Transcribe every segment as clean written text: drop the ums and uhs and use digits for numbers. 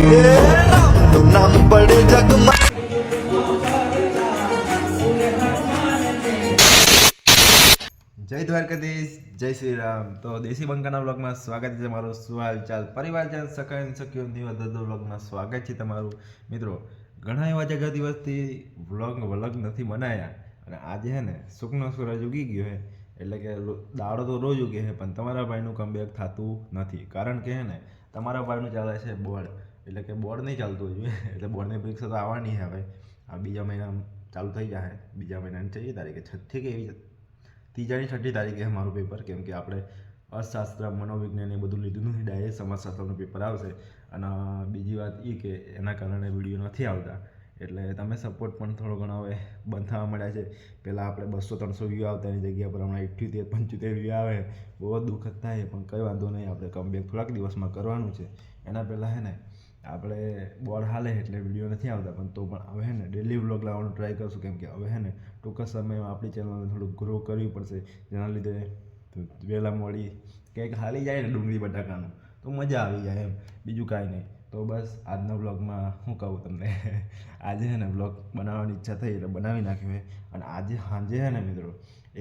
જય દ્વારકાધીશ, જય શ્રી રામ. તો દેશી બંકાના વ્લોગમાં સ્વાગત છે તમારું. સવાલ ચાલ પરિવાર ચાલ સકાય શક્યોની વધુ વ્લોગમાં સ્વાગત છે તમારું. મિત્રો ઘણા એવા જગ્યા દિવસથી વ્લોગ નથી બનાવ્યા અને આજે છે ને સુખનો સૂરજ ઉગી ગયો છે એટલે કે દાડો તો રોજ ઉગે છે પણ તમારા ભાઈનું કમબેક થતું નથી. કારણ કે છે ને તમારા ભાઈનું ચાલે છે બોર્ડ, એટલે કે બોર્ડ નહીં ચાલતું જોઈએ એટલે બોર્ડની પરીક્ષા તો આવવાની છે. હવે આ બીજા મહિનામાં ચાલુ થઈ જાય. બીજા મહિનાની 6 તારીખે 6 કે એવી 3-6 તારીખે મારું પેપર, કેમ કે આપણે અર્થશાસ્ત્ર મનોવિજ્ઞાન એ બધું લીધું નથી, ડાયરેક્ટ સમાજશાસ્ત્રનું પેપર આવશે. અને બીજી વાત એ કે એના કારણે વિડીયો નથી આવતા એટલે તમે સપોર્ટ પણ થોડો ઘણો હવે બંધ થવા મળ્યા છે. પહેલાં આપણે 200-300 વ્યૂ આવતા એની જગ્યા પર હમણાં 78-75 વ્યૂ આવે. બહુ દુઃખ જ થાય પણ કંઈ વાંધો નહીં, આપણે કમબેક થોડાક દિવસમાં કરવાનું છે. એના પહેલાં છે ને આપણે બોર્ડ હાલે એટલે વિડીયો નથી આવતા પણ તો પણ હવે છે ને ડેલી વ્લોગ લાવવાનું ટ્રાય કરશું, કેમ કે હવે છે ને ટૂંક સમયમાં આપણી ચેનલને થોડું ગ્રો કરવી પડશે. જેના લીધે વહેલા મોડી કંઈક હાલી જાય ને ડુંગળી બટાકાનું તો મજા આવી જાય એમ, બીજું કાંઈ નહીં. તો બસ આજના વ્લોગમાં શું કહું તમને, આજે છે ને વ્લોગ બનાવવાની ઈચ્છા થઈ એટલે બનાવી નાખ્યું છે. અને આજે સાંજે છે ને મિત્રો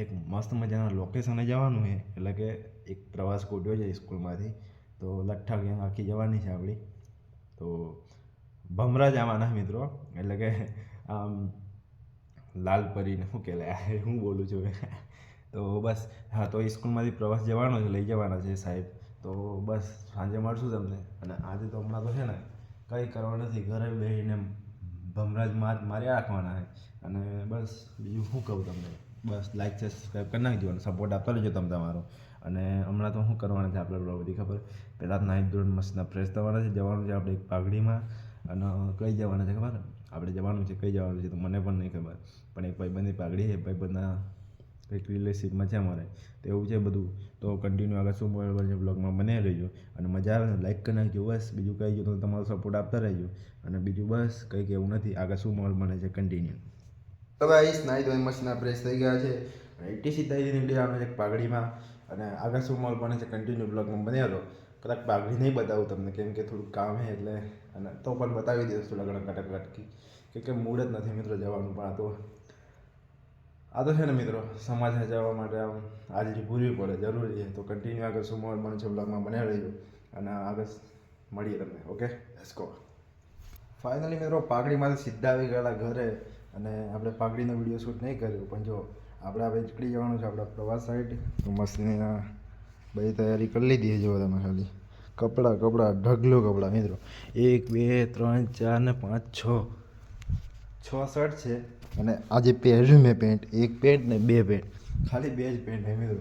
એક મસ્ત મજાના લોકેશને જવાનું છે, એટલે કે એક પ્રવાસ ગોઠવ્યો છે સ્કૂલમાંથી. તો લઠ્ઠા ગેંગ આખી જવાની છે આપણી. તો ભમરા જવાના મિત્રો, એટલે કે આમ લાલપરીને શું કહેવાય હું બોલું છું તો બસ હા, તો સ્કૂલમાંથી પ્રવાસ જવાનો છે, લઈ જવાના છે સાહેબ. તો બસ સાંજે મળશું તમને. અને આજે તો હમણાં તો છે ને કંઈ કરવા નથી, ઘરે બેસીને ભમરાજ માર્યા રાખવાના છે. અને બસ બીજું શું કહું તમને, બસ લાઈક છે સબસ્ક્રાઈબ કરી નાખજો અને સપોર્ટ આપતા રહેજો તમે તમારો. અને હમણાં તો શું કરવાના છે આપણે બધી ખબર. પહેલાં નાઇટ ધોરણ મસ્તના ફ્રેશ થવાના છે, જવાનું છે આપણે એક પાઘડીમાં. અને કઈ જવાના છે ખબર, આપણે જવાનું છે કઈ જવાનું છે તો મને પણ નહીં ખબર, પણ એક ભાઈબંધની પાઘડી છે, ભાઈબંધના કંઈક રિલેશનશીપમાં છે અમારે, તો એવું છે બધું. તો કન્ટિન્યુ આગળ શું બરાબર છે બ્લોગમાં બને રહેજો અને મજા આવે ને લાઈક કરી નાખજો. બસ બીજું કંઈ જો તો તમારો સપોર્ટ આપતા રહેજો. અને બીજું બસ કંઈક એવું નથી, આગળ શું મોલ બને છે કન્ટિન્યુ. તો ગાઈસ નાઈ ધોઈ મસ્તના ફ્રેશ થઈ ગયા છે અને 80 સીધા નીકળી આવવાનું છે પાઘડીમાં. અને આગળ શું મોલ બને છે કન્ટિન્યુ બ્લોગમાં બન્યા રહો. કદાચ પાઘડી નહીં બતાવું તમને કેમ કે થોડુંક કામ છે એટલે, અને તો પણ બતાવી દઈશ થોડા ઘણા કટકી, કે મૂડ જ નથી મિત્રો જવાનું. પણ આ તો છે ને મિત્રો સમાજ જવા માટે આમ હાજરી પૂરવી પડે, જરૂરી છે. તો કન્ટિન્યુ આગળ શું મોલ બને છે બ્લોગમાં બન્યા રહેજો અને આગળ મળીએ તમને. Okay let's go. ફાઇનલી મિત્રો પાઘડીમાંથી સીધા આવી ગયેલા ઘરે અને આપણે પાઘડીનો વિડીયો શૂટ નહીં કર્યો, પણ જો આપણે હવે નીકળી જવાનું છે આપણા પ્રવાસ સાઈડ. તો મસ્તીની બધી તૈયારી કરી લીધી છે. જો તમે ખાલી કપડાં ઢગલો કપડાં મિત્રો, 1 2 3 4 ને 5 6 શર્ટ છે. અને આજે પહેર્યું મેં પેન્ટ, એક પેન્ટ ને 2 પેન્ટ, ખાલી 2 જ પેન્ટ છે મિત્રો.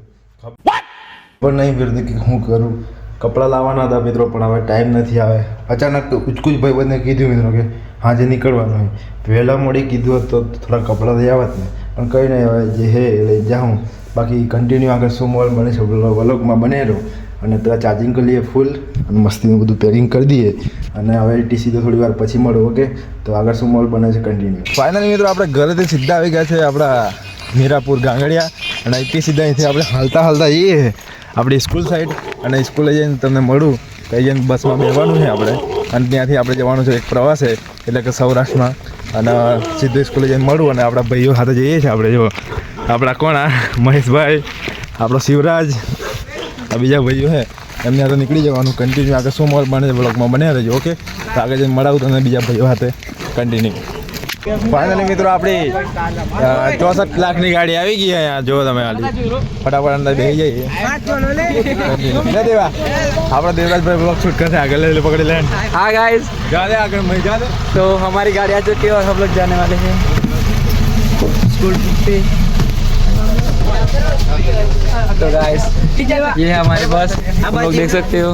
પણ નહીં ફેરતી કે શું કરું, કપડાં લાવવાના હતા મિત્રો પણ હવે ટાઈમ નથી. આવે અચાનક ઉચકું જ ભાઈબંધને કીધું મિત્રો કે હાજે નીકળવાનું હોય. વહેલા મોડી કીધું હોત તો થોડા કપડાં લઈ આવત ને, પણ કંઈ નહીં હવે જે હે લઈ જાઉં. બાકી કન્ટિન્યુ આગળ શું મોલ બને છે વ્લોગમાં બને રહો. અને પેલા ચાર્જિંગ કરી લઈએ ફૂલ અને મસ્તીનું બધું પેકિંગ કરી દઈએ અને હવે ટીસી તો થોડી વાર પછી મળો. ઓકે તો આગળ શું મોલ બને છે કન્ટિન્યુ. ફાઇનલી મિત્રો આપણે ઘરેથી સીધા આવી ગયા છે આપણા મીરાપુર ગાંગડિયા અને અહીંથી સીધા અહીંથી આપણે હાલતા જઈએ આપણી સ્કૂલ સાઈડ. અને સ્કૂલે જઈને તમને મળું, કઈ જઈને બસમાં બેસવાનું છે આપણે અને ત્યાંથી આપણે જવાનું છે એક પ્રવાસે, એટલે કે સૌરાષ્ટ્રમાં. અને સીધું સ્કૂલે જઈને મળું અને આપણા ભાઈઓ સાથે જઈએ છીએ આપણે. જો આપણા કોણ મહેશભાઈ, આપણો શિવરાજ, આ બીજા ભાઈઓ છે એમને હાથે નીકળી જવાનું. કન્ટિન્યુ આગળ શું મોલ બને છે બ્લોગમાં બન્યા રહેજો. ઓકે તો આગળ જઈને મળાવું તમને બીજા ભાઈઓ સાથે કન્ટિન્યુ. ફાઇનલી મિત્રો આપણી 64 લાખની ગાડી આવી ગઈ અહીંયા. જો તમે ખાલી ફટાફટ અંદર બેસી જઈએ. દેવા આપણા દેવરાજભાઈ બ્લોગ શૂટ करते आगे ले पकड़ ले. हाँ गाइस जा दे आगे मैं जा दे. तो हमारी गाड़ी आ चुकी है और हम लोग जाने वाले हैं स्कूल पे. तो गाइस ये है हमारी बस, आप लोग देख सकते हो.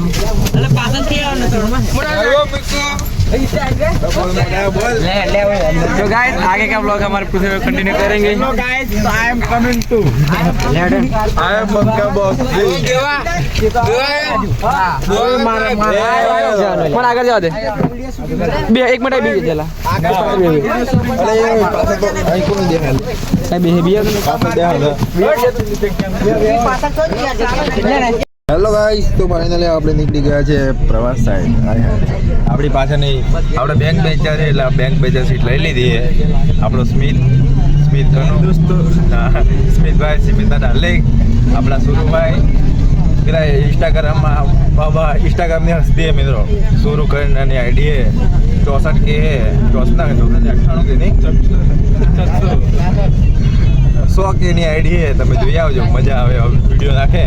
तो गाइस आगे का ब्लॉग हमारे पूरे कंटिन्यू करेंगे. तो I am coming to I am बंका बॉस. પણ આગળ જવા દે. 1 મિનિટ બીજે ચલા અરે બે હેલો ગાઈસ, તો ફાઇનલી આપણે નીકળી ગયા છે પ્રવાસ સાઈડ. આપણી પાછળની આપણે બેંક બેચર છે એટલે બેંક બેચર સીટ લઈ લીધી છે. આપણો સ્મિત સ્મિતભાઈ સ્મિતા ડાર્લિંગ, આપણા સુરુભાઈ પેલા ઇન્સ્ટાગ્રામમાં બાબા ઇન્સ્ટાગ્રામની હસ્તી હે મિત્રો. સુરુ કરીને આઈડી હે 64 કે હે 98 કે નહીં 100 કે ની આઈડી હે. તમે જોઈ આવજો, મજા આવે. વિડીયો નાખે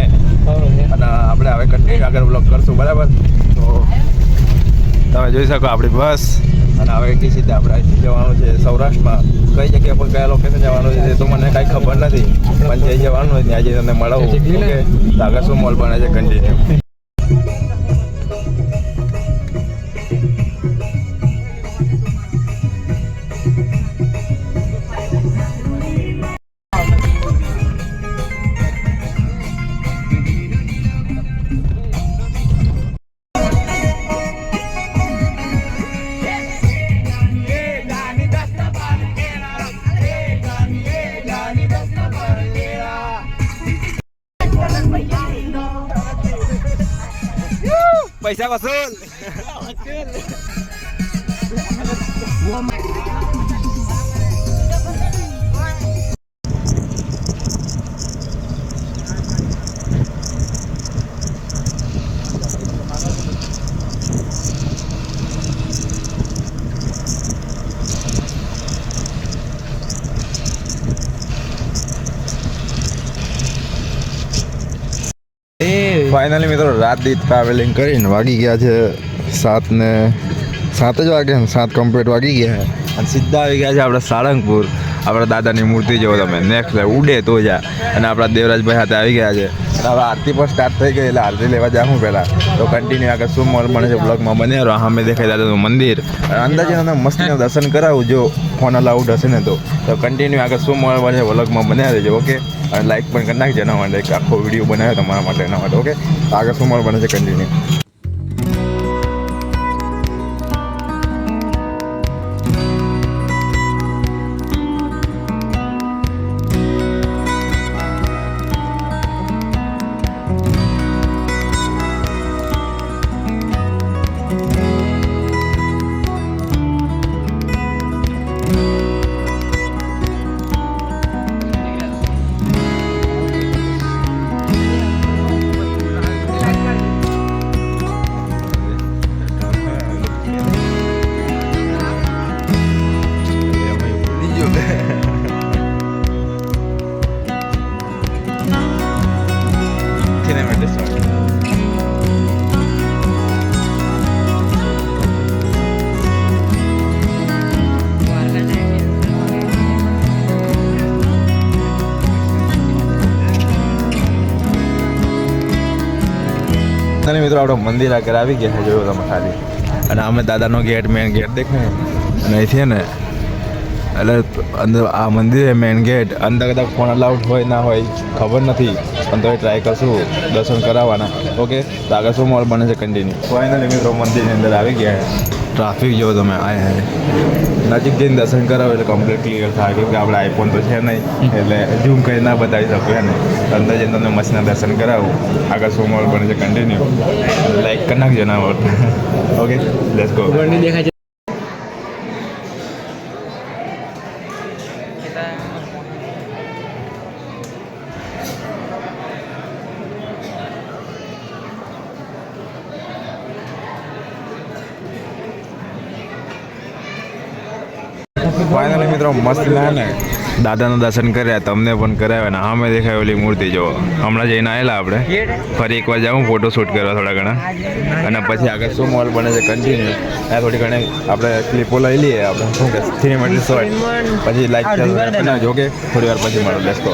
અને આપણે હવે કન્ટિન્યુ આગળ બ્લોગ કરશું, બરાબર? તો તમે જોઈ શકો આપણી બસ. અને હવે કઈ સીધે આપણે અહીંથી જવાનું છે સૌરાષ્ટ્રમાં. કઈ જગ્યા પર કયા લોકેશન જવાનું છે તો મને કાંઈ ખબર નથી, પણ જઈ જવાનું હોય ત્યાં જઈ તમને મળવું. ઓકે, તો આગળ શું મોલ બને છે કન્ટિન્યુ. પૈસા વસૂલ. ફાઇનલી મિત્રો રાત દી ટ્રાવેલિંગ કરીને વાગી ગયા છે 7 જ વાગે, 7 કમ્પ્લીટ વાગી ગયા છે અને સીધા આવી ગયા છે આપણે સાળંગપુર. આપણા દાદાની મૂર્તિ જોવો તમે, નેક્સ્ટ ઉડે તો જા. અને આપણા દેવરાજભાઈ સાથે આવી ગયા છે અને હવે આરતી પણ સ્ટાર્ટ થઈ ગઈ એટલે આરતી લેવા જાઉં પહેલાં. તો કન્ટિન્યુ આગળ શું મોલ બને છે બ્લોગમાં બને રહો. સામે દેખાય દાદાનું મંદિર. અંદાજે તમને મસ્તીના દર્શન કરાવું જો ફોન અલાઉડ હશે ને તો કન્ટિન્યુ આગળ શું મોલ બને છે બ્લોગમાં બન્યા રહેજો. ઓકે, અને લાઈક પણ કરી નાખજો એના માટે, આખો વિડીયો બનાવ્યો તમારા માટે એના માટે. ઓકે, આગળ શું મોલ બને છે કન્ટિન્યુ. મિત્રો આપણો મંદિર આગળ આવી ગયા છે, જોયું તમે ખાલી. અને અમે દાદાનો ગેટ, મેન ગેટ દેખાય અને અહીંથી ને એટલે અંદર આ મંદિર મેન ગેટ. અંદર કદાચ ફોન અલાઉડ હોય ના હોય ખબર નથી, પણ તો ટ્રાય કરશું દર્શન કરાવવાના. ઓકે, તો આગળ શું મોલ બને છે કન્ટિન્યુ. ફાઇનલી મિત્રો મંદિરની અંદર આવી ગયા છે. ટ્રાફિક જો તમે આ નજીક જઈને દર્શન કરાવો એટલે કમ્પ્લીટ ક્લિયર થાય, કેમ કે આપણે આઈફોન તો છે નહીં એટલે ઝૂમ કરી ના બતાવી શકું ને. અંદર જઈને તમને મસ્તના દર્શન કરાવું. આગળ શું મોલ બને છે કન્ટિન્યુ. લાઈક કરી નાખજો ના mall. Okay, let's go. Finally મિત્રો મસ્ત ને દાદાનું દર્શન કર્યા, તમને પણ કરાવ્યા ને સામે દેખાય ઓલી મૂર્તિ જો. હમણાં જઈને આવેલા આપણે, ફરી એકવાર જાઉં ફોટો શૂટ કરવા થોડા ઘણા. અને પછી આગળ શું મોલ બને છે કન્ટિન્યુ. ત્યાં થોડી ઘણી આપણે ક્લિપો લઈ લઈએ, આપણે શું કે 3 મિનિટ શોર્ટ, પછી લાઈક જો કે થોડી વાર પછી મળો. Let's go.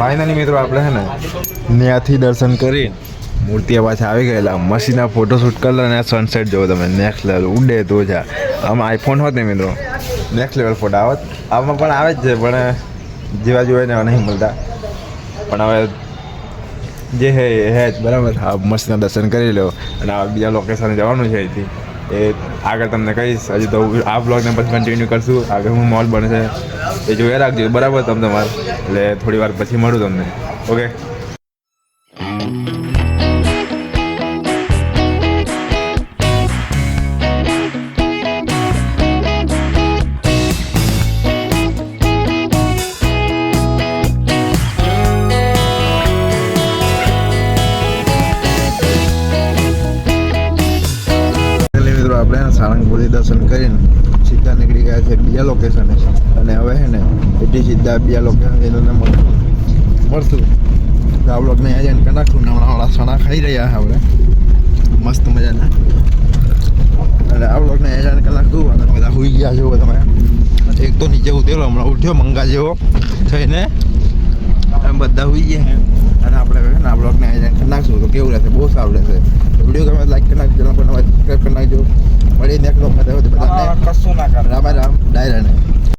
ફાઇનલી મિત્રો આપણે છે ને ત્યાંથી દર્શન કરી મૂર્તિઓ પાછા આવી ગયેલા મસીના ફોટોશૂટ કરેલા અને સનસેટ જોવો તમે નેક્સ્ટ લેવલ ઉડે તો જા આમાં આઈફોન હોત ને મિત્રો નેક્સ્ટ લેવલ ફોટા આવત આમાં પણ આવે જ છે પણ જેવા જોઈએ ને નહીં મળતા પણ હવે જે હે એ હે જ બરાબર હા મસ્તના દર્શન કરી લો અને આ બીજા લોકેશને જવાનું છે અહીંથી એ આગળ તમને કહીશ હજી તો આ બ્લોગને પછી કન્ટિન્યુ કરશું આગળ હું મોલ બનશે એ જોઈ રાખજો બરાબર તમે તમારે એટલે થોડી વાર પછી મળું તમને ઓકે આપણે સાળંગપુરથી દર્શન કરીને સીધા નીકળી ગયા છે બીજા લોકેશને અને હવે છે ને એથી સીધા બીજા લોકેશન જઈને મળશું તો આ બ્લોગને અહીંયા જઈને કરી નાખશું ને હમણાં સણા ખાઈ રહ્યા છે આપણે મસ્ત મજાના અને આ બ્લોગને અહીંયા જઈને કરી નાખશું અને બધા સુઈ ગયા છો તમે એક તો નીચે ઉતરેલો હમણાં ઉઠ્યો મંગા જેવો થઈને એમ બધા સુઈ ગયા છે અને આપણે ને આ બ્લોગને અહીંયા જઈને કરી નાખશું તો કેવું રહેશે બહુ સારું રહેશે વિડીયો ગમે લાઈક કરી નાખજો ચેનલ પર સબસ્ક્રાઈબ કરી નાખજો મળી નેક્સ્ટ બ્લોગમાં બધા કશું ના કરે રામ રામ ડાયરા ને